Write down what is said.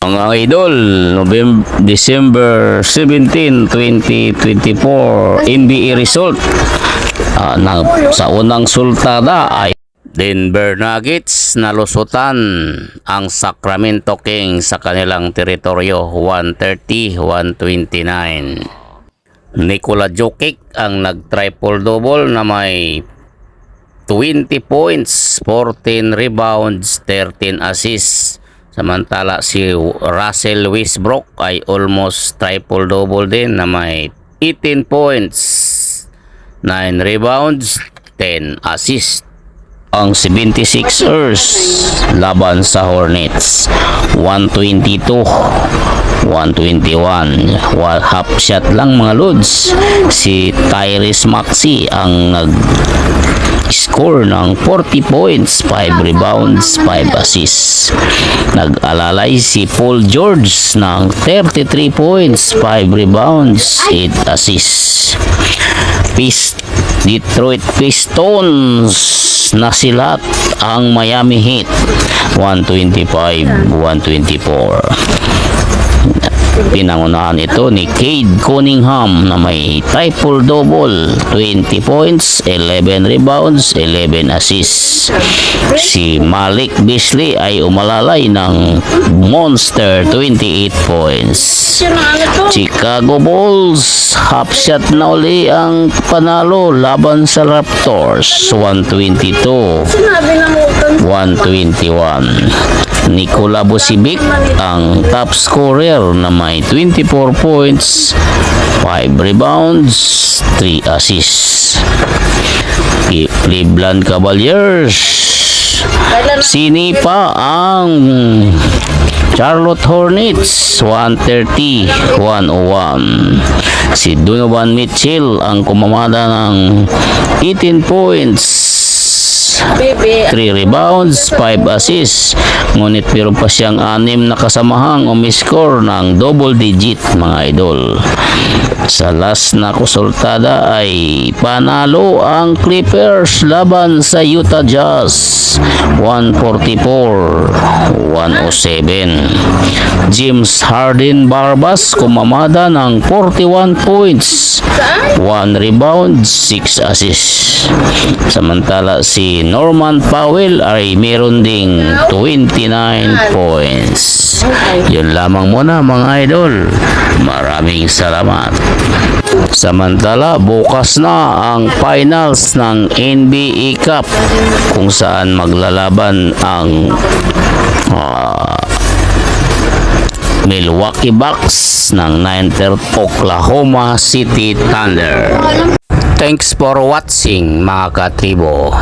Mga idol, December 17, 2024 NBA result sa unang sultada ay Denver Nuggets nalusutan ang Sacramento Kings sa kanilang teritoryo 130-129. Nikola Jokic ang nag-triple-double na may 20 points, 14 rebounds, 13 assists. Samantala si Russell Westbrook ay almost triple-double din na may 18 points, 9 rebounds, 10 assists. Ang 76ers laban sa Hornets 122-121, half shot lang mga lods. Si Tyrese Maxey ang nag-score ng 40 points, 5 rebounds, 5 assists. Nag-alalay si Paul George ng 33 points, 5 rebounds, 8 assists. Detroit Pistons nasilat ang Miami Heat 125-124. Pinangunahan ito ni Cade Cunningham na may triple-double, 20 points, 11 rebounds, 11 assists. Si Malik Beasley ay umalalay ng monster 28 points. Chicago Bulls half shot na uli ang panalo laban sa Raptors 122-121. Nikola Vucevic ang top scorer na may 24 points, 5 rebounds, 3 assists. Cleveland Cavaliers sinipa ang Charlotte Hornets 130-101. Si Donovan Mitchell ang kumamada ng 18 points, 3 rebounds, 5 assists. Ngunit meron pa siyang 6 na kasamahang umiscore ng double digit mga idol. Sa last na kusultada ay panalo ang Clippers laban sa Utah Jazz 144-107. James Harden Barbas kumamada ng 41 points, 1 rebound, 6 assists. Samantala si Norman Powell ay meron ding 29 points. Yun lamang muna mga idol. Maraming salamat. Samantala bukas na ang finals ng NBA Cup kung saan maglalaban ang Milwaukee Bucks ng 9th Oklahoma City Thunder. Thanks for watching mga katribo.